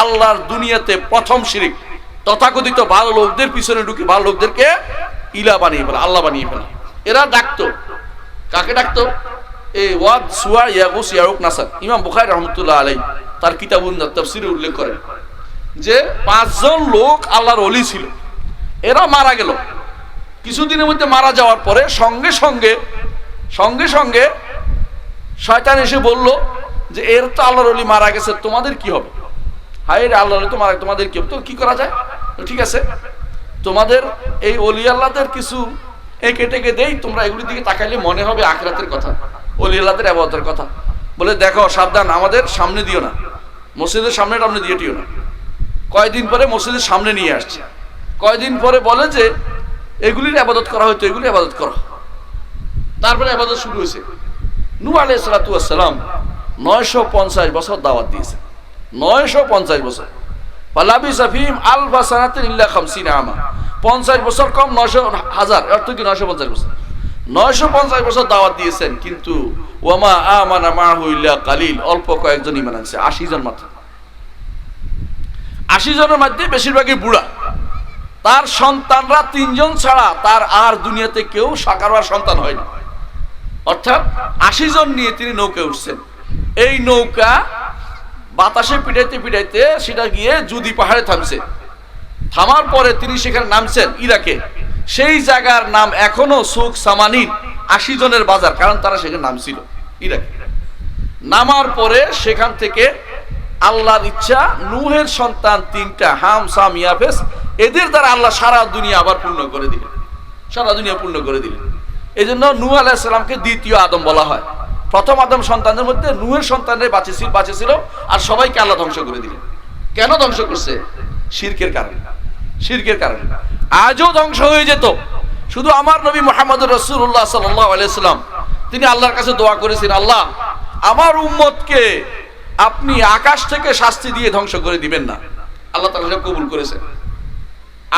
আল্লাহর দুনিয়াতে প্রথম শিরিক। তথাকথিত ভালো লোকদের পিছনে ঢুকে ভালো লোকদেরকে ইলা বানিয়ে ফেলা, আল্লাহ বানিয়ে ফেলা। এরা ডাকতো, কাকে ডাকতো? এই ওয়াদ সুয়া ইয়াগুস ইয়াউক নাসার। ইমাম বুখারী রাহমাতুল্লাহ আলাইহি তার কিতাবুন তাফসীরে উল্লেখ করেন যে 5 জন লোক আল্লাহর ওলি ছিল, এরা মারা গেল। কিছুদিনের মধ্যে মারা যাওয়ার পরে সঙ্গে সঙ্গে শয়তান এসে বলল যে এর তো আল্লাহর ওলি মারা গেছে, তোমাদের কি হবে? হায় রে, আল্লাহর ওলি তো মারা, তোমাদের কি হবে? তো কি করা যায়? ঠিক আছে, তোমাদের এই ওলি আল্লাহদের কিছু এঁকে টেকে দেই, তোমরা এগুলির দিকে তাকাইলে মনে হবে আখিরাতের কথা, ওলি আল্লাহদের ইবাদতের কথা। বলে দেখো সাবধান, আমাদের সামনে দিও না, মসজিদের সামনে টামনে দিও না। কয়দিন পরে মসজিদের সামনে নিয়ে আসছে, কয়দিন পরে বলে যে এগুলির ইবাদত করা হয়তো, এগুলি ইবাদত করো। তারপরে ইবাদত শুরু হয়েছে। নূহ আলাইহিস সালাতু ওয়াস সালাম 950 বছর দাওয়াত দিয়েছেন, 950 বছর। ফালাবিসা ফীহিম আলফা সানাতিন ইল্লা 50 আমা, 50 বছর কম 900,000, অর্থ কি 950 বছর। 950 বছর দাওয়াত দিয়েছেন, কিন্তু ওয়ামা আমানা মাহু ইল্লা কালিল, অল্প কয়েকজন ঈমান আনছে, 80 জন মাত্র। 80 জনের মধ্যে বেশিরভাগই বুড়া। তার সন্তানরা 3 জন ছাড়া তার আর দুনিয়াতে কেউ সাকার সন্তান হয়নি। অর্থাৎ 80 জন নিয়ে তিনি নৌকায় উঠছেন। এই নৌকা বাতাসে পিটাইতে সেটা গিয়ে জুদি পাহাড়ে থামছে। থামার পরে তিনি সেখানে নামছেন ইরাকে। সেই জায়গার নাম এখনো সুক সামানিন, 80 জনের বাজার, কারণ তারা সেখানে নামছিল ইরাকে। নামার পরে সেখান থেকে আল্লাহর ইচ্ছা নূহের সন্তান 3টা, হাম, সাম, ইয়াফেস, এদের দ্বারা আল্লাহ সারা দুনিয়া আবার পূর্ণ করে দিলেন, সারা দুনিয়া পূর্ণ করে দিলেন। এই জন্য নূহ আলাইহিস সালামকে দ্বিতীয় আদম বলা হয়। প্রথম আদম সন্তানদের মধ্যে নূহের সন্তানরাই বাঁচেছিল, আর সবাইকে আল্লাহ ধ্বংস করে দিলেন। কেন ধ্বংস করছে? শিরকের কারণে, শিরকের কারণে। আজও ধ্বংস হয়ে যেত। শুধু আমার নবী মুহাম্মদুর রাসূলুল্লাহ সাল্লাল্লাহু আলাইহি সাল্লাম তিনি আল্লাহর কাছে দোয়া করেছেন, আল্লাহ আমার উম্মতকে আপনি আকাশ থেকে শাস্তি দিয়ে ধ্বংস করে দিবেন না। আল্লাহ তাআলা সেটা কবুল করেছেন।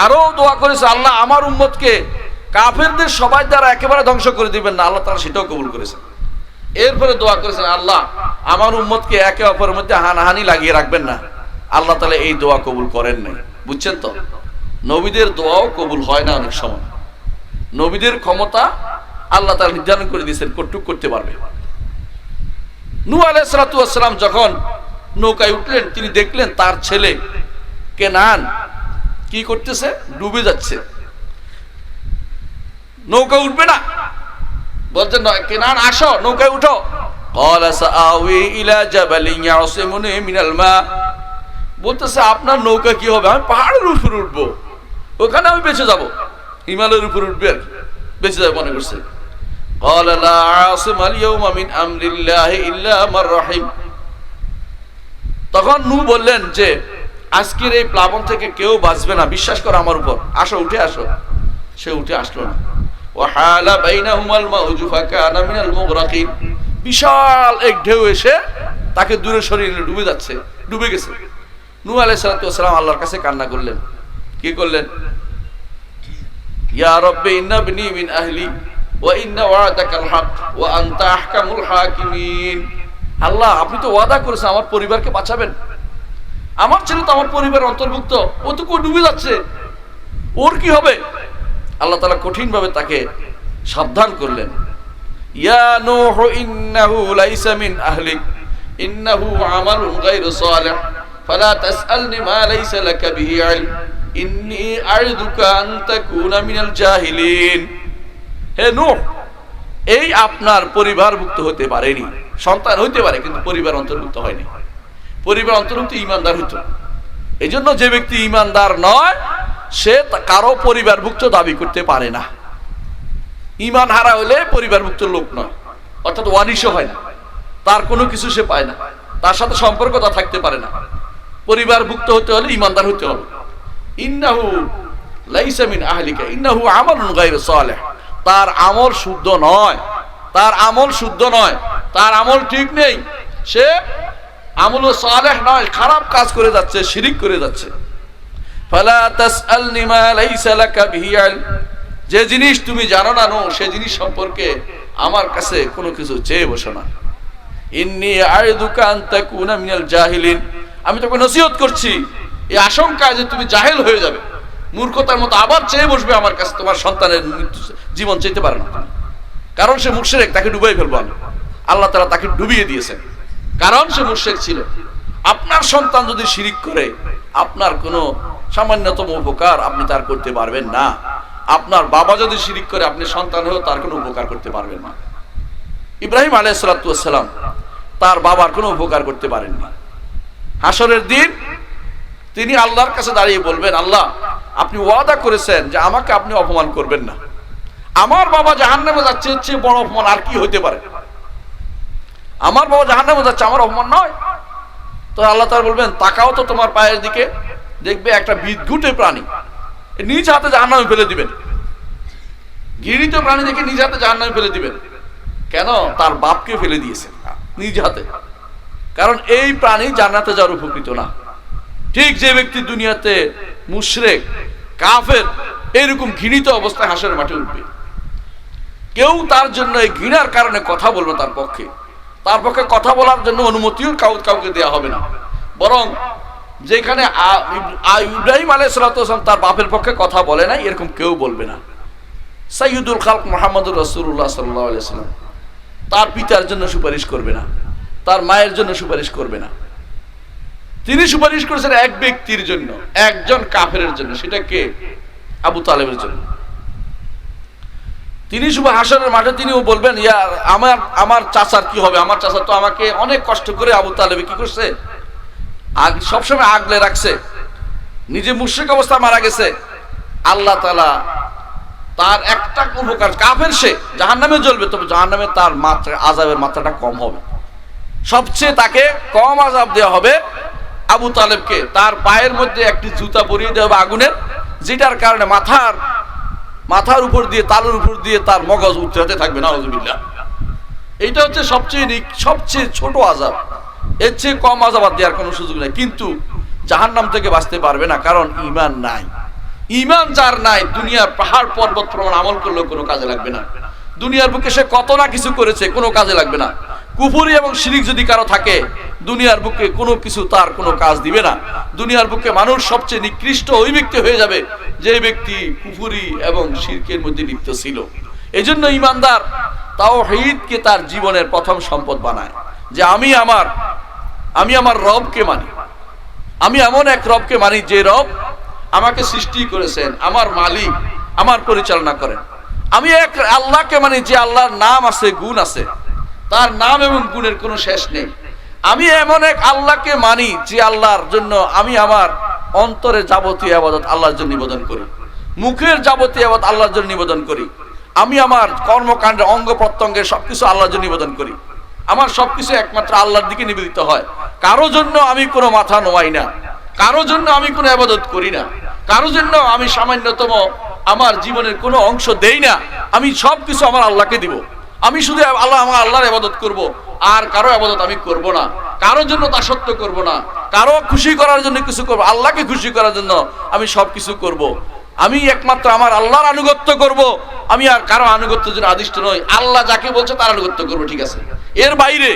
আরো দোয়া করেছে, আল্লাহ আমার উম্মতকে কাফেরদের সবাই দ্বারা একেবারে ধ্বংস করে দিবেন না। আল্লাহ তাআলা সেটাও কবুল করেছেন। এরপরে দোয়া করেছেন, আল্লাহ আমার উম্মতকে একে অপরের মধ্যে হানাহানি লাগিয়ে রাখবেন না। আল্লাহ তাআলা এই দোয়া কবুল করেন নাই। বুঝছেন তো, নবীদের দোয়াও কবুল হয় না অনেক সময়। নবীদের ক্ষমতা আল্লাহ তাআলা নির্ধারণ করে দিয়েছেন কতটুকু করতে পারবে। নূহ আলাইহিস সালাতু ওয়াস সালাম যখন নৌকায় উঠলেন, তিনি দেখলেন তার ছেলে কেনান কি করতেছে, ডুবে যাচ্ছে। নৌকা উঠবে না, বলছেন কেনান আসো নৌকায় উঠো। ক্বালা সাআওয়ি ইলা জাবালিন ইয়াসিমুনি মিনাল মা, বলতেছে আপনার নৌকা কি হবে? আমি পাহাড়ের উপর উঠবো, ওখানে আমি বেঁচে যাব। হিমালয়ের উপর উঠবে আর বেঁচে যাবে মনে করছে। ক্বালা লা আসিমাল ইয়াওমা মিন আমরিল্লাহি ইল্লা মান রাহিম। তখন নূহ বললেন যে আজকের এই প্লাবন থেকে কেউ বাঁচবে না, বিশ্বাস করো আমার উপর, আসো উঠে আসো। সে উঠে আসলো না। ওয়াহালা বাইনাহুমাল মাউজু ফাকানা মিনাল মুগরাকিন, বিশাল এক ঢেউ এসে তাকে দূরে সরিয়ে নিয়ে ডুবে যাচ্ছে, ডুবে গেছে। নূহ আলাইহিস সালাতু ওয়াস সালাম আল্লাহর কাছে কান্না করলেন। কি করলেন? ইয়া রাব্বি ইন্না ইবনি মিন আহলি ওয়া ইন্না ওয়া'দাকাল হক ওয়া আনতা আহকামুল হাকিমিন। আল্লাহ আপনি তো ওয়াদা করেছেন আমার পরিবারকে বাঁচাবেন, আমার ছেলে তো আমার পরিবারের অন্তর্ভুক্ত, ও তো ডুবে যাচ্ছে, ওর কি হবে? আল্লাহ তাআলা কঠিন ভাবে তাকে সাবধান করলেন। ইয়া নূহ ইন্নাহু লাইসা মিন আহলিক ইন্নাহু আমালুন গায়রু সালিহ ফালা তাসআলনি মা লাইসা লাকা বিহি ইলম ইন্নী আ'ইদুকা আন তাকুনা মিনাল জাহিলিন। হে নূহ, এই আপনার পরিবারভুক্ত হতে পারেনি, সন্তান হইতে পারে কিন্তু পরিবার অন্তর্ভুক্ত হয়নি। পরিবার অন্তর্ভুক্ত ঈমানদার হইতো। এই জন্য যে ব্যক্তি ঈমানদার নয় সে কারো পরিবারভুক্ত দাবি করতে পারে না। ঈমান হারা হলে পরিবারভুক্ত লোক নয়, অর্থাৎ ওয়ারিশ হয় না, তার কোনো কিছু সে পায় না, তার সাথে সম্পর্কতা থাকতে পারে না। পরিবারভুক্ত হতে হলে ঈমানদার হতে হবে। ইন্নাহু লাইসা মিন আহলিকা ইন্নাহু আমালুন গায়রু সালিহ, তার আমল শুদ্ধ নয়, তার আমল শুদ্ধ নয়, তার আমল ঠিক নেই, সে আমল সালেহ নয়, খারাপ কাজ করে যাচ্ছে, শিরিক করে যাচ্ছে। ফালা তাসআলনি মা লাইসা লাকা বিহি ইলম, যে জিনিস তুমি জানো না সে জিনিস সম্পর্কে আমার কাছে কোনো কিছু চেয়ে বসো না। ইন্নী আ'ইদুকা আন তাকুনা মিনাল জাহিলিন, আমি তোকে নসিহত করছি, এই আশঙ্কায় যে তুমি জাহেল হয়ে যাবে, মূর্খতার মতো আবার চেয়ে বসবে আমার কাছে, তোমার সন্তানের জীবন চাইতে পারে না, কারণ সে মুশরিক, তাকে ডুবাই ফেলবো আমি। আল্লাহ তাআলা তাকে ডুবিয়ে দিয়েছেন, কারণ সে মুশরিক ছিল। আপনার সন্তান যদি শিরিক করে, আপনার কোনো সামান্যতম উপকার আপনি তার করতে পারবেন না। আপনার বাবা যদি শিরিক করে, আপনি সন্তান হয়েও তার কোনো উপকার করতে পারবেন না। ইব্রাহিম আলাইহিস সালাতু ওয়াস সালাম তার বাবার কোনো উপকার করতে পারেননি। হাসরের দিন তিনি আল্লাহর কাছে দাঁড়িয়ে বলবেন, আল্লাহ আপনি ওয়াদা করেছেন যে আমাকে আপনি অপমান করবেন না, আমার বাবা জাহান্নামে যাচ্ছে, এর চেয়ে বড় অপমান আর কি হইতে পারে? আমার বাবা জাহান্নামে যাচ্ছে, আমার অপমান নয়? তো আল্লাহ তাআলা বলবেন, তাকাও তো তোমার পায়ের দিকে, দেখবে একটা বিদঘুটে প্রাণী নিজ হাতে জাহান্নামে ফেলে দিবেন। ঘৃণিত প্রাণী দেখে নিজ হাতে জাহান্নামে ফেলে দিবেন। কেন? তার বাপকে ফেলে দিয়েছেন নিজ হাতে, কারণ এই প্রাণী জান্নাতে যাওয়ার উপকৃত না। ঠিক যে ব্যক্তি দুনিয়াতে মুশরিক, কাফের, এরকম ঘৃণিত অবস্থায় হাসরের মাঠে উঠবে, কেউ তার জন্য এই ঘৃণার কারণে কথা বলবে তার পক্ষে কথা বলার জন্য অনুমতিও কাউকে দেওয়া হবে না। বরং যেখানে ইব্রাহিম আলাইহিস সালাতু ওয়াস সালাম তার বাপের পক্ষে কথা বলে না, এরকম কেউ বলবে না। সাইয়্যিদুল খালক মুহাম্মদুর রাসূলুল্লাহ সাল্লাল্লাহু আলাইহি ওয়াসাল্লাম তার পিতার জন্য সুপারিশ করবে না, তার মায়ের জন্য সুপারিশ করবে না। তিনি সুপারিশ করেছেন এক ব্যক্তির জন্য, একজন কাফেরের জন্য, সেটা কে? আবু তালেবের জন্য। তিনি শুভ হাসরের মাঠে তিনিও বলবেন, ইয়া আমার চাচার কি হবে? আমার চাচা তো আমাকে অনেক কষ্ট করে আবু তালেবে কি করছে, সবসময় আগলে রাখছে, নিজে মুশরিক অবস্থায় মারা গেছে। আল্লাহ তাআলা তার একটা উপকার, কাফের সে জাহান্নামে জ্বলবে, তবে জাহান্নামে তার মাত্রা, আযাবের মাত্রাটা কম হবে। সবচেয়ে তাকে কম আযাব দেওয়া হবে আবু তালেবকে। তার পায়ের মধ্যে একটি জুতা পরিয়ে দেওয়া হবে আগুনের, যেটার কারণে মাথার উপর দিয়ে, তালুর উপর দিয়ে তার মগজ উঠতে থাকবে, নাউযুবিল্লাহ। এইটা হচ্ছে সবচেয়ে ছোট আযাব। এর চেয়ে কম আযাব দেওয়ার কোনো সুযোগ নেই। কিন্তু জাহান্নাম থেকে বাঁচতে পারবে না, কারণ ঈমান নাই। ঈমান যার নাই, দুনিয়ার পাহাড় পর্বত প্রমাণ আমল করলেও কোনো কাজে লাগবে না। দুনিয়ার বুকে সে কত না কিছু করেছে, কোনো কাজে লাগবে না। কুফরি এবং শিরিক যদি কারো থাকে, দুনিয়ার বুকে কোনো কিছু তার কোনো কাজ দিবে না। দুনিয়ার বুকে মানুষ সবচেয়ে নিকৃষ্ট ওই ব্যক্তি হয়ে যাবে যে ব্যক্তি কুফরি এবং শিরকের মধ্যে লিপ্ত ছিল। এজন্য ঈমানদার তাওহীদকে তার জীবনের প্রথম সম্পদ বানায়, যে আমি আমার রবকে মানি। আমি এমন এক রবকে মানি যে রব আমাকে সৃষ্টি করেছেন, আমার মালিক, আমার পরিচালনা করেন। আমি এক আল্লাহকে মানি যে আল্লাহর নাম আছে, গুণ আছে, তার নাম এবং গুণের কোনো শেষ নেই। আমি এমন এক আল্লাহকে মানি যে আল্লাহর জন্য আমি আমার অন্তরের যাবতীয় ইবাদত আল্লাহর জন্য নিবেদন করি, মুখের যাবতীয় ইবাদত আল্লাহর জন্য নিবেদন করি। আমি আমার কর্মকাণ্ডের অঙ্গ প্রত্যঙ্গের সবকিছু আল্লাহর জন্য নিবেদন করি। আমার সবকিছু একমাত্র আল্লাহর দিকে নিবেদিত হয়। কারো জন্য আমি কোনো মাথা নোয়াই না, কারো জন্য আমি কোনো ইবাদত করি না, কারো জন্য আমি সামান্যতম আমার জীবনের কোনো অংশ দেই না। আমি সবকিছু আমার আল্লাহকে দিব। আমি শুধু আমার আল্লাহর ইবাদত করব, আর কারো ইবাদত আমি করব না। কারোর জন্য দাসত্ব করব না, কারো খুশি করার জন্য কিছু করব, আল্লাহকে খুশি করার জন্য আমি সবকিছু করব। আমি একমাত্র আমার আল্লাহর আনুগত্য করব। আমি আর কারো আনুগত্যের জন্য আদিষ্ট নই। আল্লাহ যাকে বলছে তার আনুগত্য করব, ঠিক আছে। এর বাইরে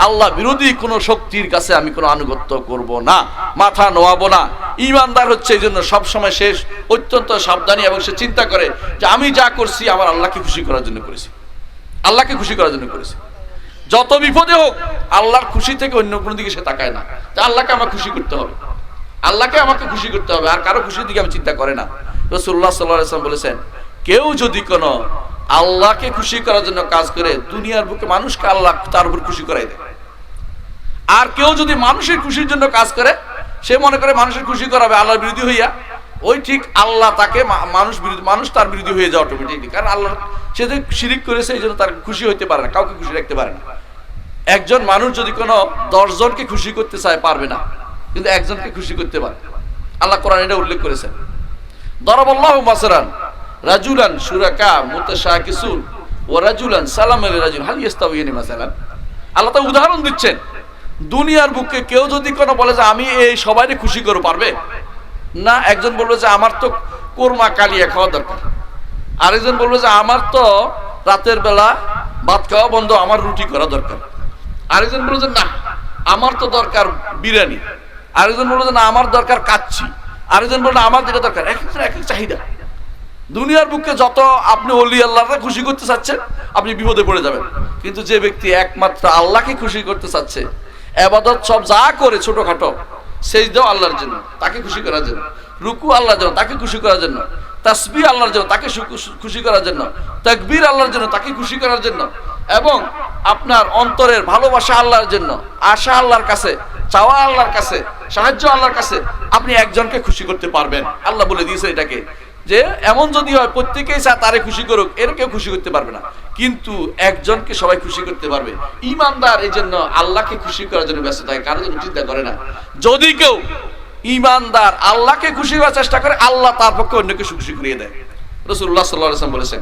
আল্লাহ বিরোধী কোনো শক্তির কাছে আমি কোনো আনুগত্য করব না, মাথা নোয়াবো না। ঈমানদার হচ্ছে এই জন্য সবসময় শেষ অত্যন্ত সাবধানী, এবং সে চিন্তা করে যে আমি যা করছি আমার আল্লাহকে খুশি করার জন্য করেছি, আল্লাহকে খুশি করার জন্য করেছি। যত বিপদে হোক আল্লাহর খুশি থেকে অন্য কোনো দিকে সে তাকায় না, যে আল্লাহকে আমাকে খুশি করতে হবে, আল্লাহকে আমাকে খুশি করতে হবে, আর কারো খুশির দিকে আমি চিন্তা করে না। রাসূলুল্লাহ সাল্লাল্লাহু আলাইহি ওয়াসাল্লাম বলেছেন, কেউ যদি কোনো আল্লাহকে খুশি করার জন্য কাজ করে, দুনিয়ার বুকে মানুষকে আল্লাহ তার উপর খুশি করাই দেয়। আর কেউ যদি মানুষের খুশির জন্য কাজ করে, সে মনে করে মানুষের খুশি করাবে, আল্লাহর বিরোধী হইয়া, ওই ঠিক আল্লাহ তাকে মানুষ তার বিরোধী হয়ে যায় অটোমেটিকলি। কারণ আল্লাহ সে যে শিরিক করেছে, এই জন্য তার খুশি হইতে পারে না, কাউকে খুশি রাখতে পারে না। একজন মানুষ যদি কোনো 10 জনকে খুশি করতে চায়, পারবে না, কিন্তু একজনকে খুশি করতে পারে। আল্লাহ কোরআন এটা উল্লেখ করেছেন, দরাবাল্লাহু মাসালান রাজুলান শুরাকা মুতাশাকিসুন ওয়া রাজুলান সালামা লিরাজুল হাল ইস্তাওয়িয়ানি মাসালান। আল্লাহ তা উদাহরণ দিচ্ছেন, দুনিয়ার বুকে কেউ যদি কোনো বলে যে আমি এই সবাইকে খুশি করব, পারবে না। একজন বলবে যে আমার তো কোরমা কালিয়া খাওয়া দরকার, আরেকজন বলবে যে আমার তো রাতের বেলা ভাত খাওয়া বন্ধ, আমার রুটি করা দরকার। আরেকজন বলবে যে না, আমার তো দরকার বিরিয়ানি। আরেকজন বললো যে না আমার দরকার কাচ্ছি, আরেকজন বললো আমার যেটা দরকার। এক একজন এক এক চাহিদা। দুনিয়ার বুকে যত আপনি ওলি আল্লাহকে খুশি করতে চাচ্ছেন আপনি বিপদে পড়ে যাবেন। কিন্তু যে ব্যক্তি একমাত্র আল্লাহকে খুশি করতে চাচ্ছে, ইবাদত সব যা করে ছোটখাটো, সেজদাও আল্লাহর জন্য, তাকে খুশি করার জন্য, রুকু আল্লাহর জন্য, তাকে খুশি করার জন্য, তাসবিহ আল্লাহর জন্য, তাকে খুশি করার জন্য, তাকবীর আল্লাহর জন্য, তাকে খুশি করার জন্য, এবং আপনার অন্তরের ভালোবাসা আল্লাহর জন্য, আশা আল্লাহর কাছে, চাওয়া আল্লাহর কাছে, সাহায্য আল্লাহর কাছে, আপনি একজনকে খুশি করতে পারবেন। আল্লাহ বলে দিয়েছে এটাকে যে এমন যদি হয় প্রত্যেকেই চায় তারে খুশি করুক, এর কেউ খুশি করতে পারবে না, কিন্তু একজনকে সবাই খুশি করতে পারবে। ঈমানদার এই জন্য আল্লাহকে খুশি করার জন্য ব্যস্ত থাকে, কারোর জন্য চিন্তা করে না। যদি কেউ ঈমানদার আল্লাহকে খুশি করার চেষ্টা করে, আল্লাহ তার পক্ষে অন্যকে খুশি করিয়ে দেয়। রাসূলুল্লাহ সাল্লাল্লাহু আলাইহি ওয়াসাল্লাম বলেছেন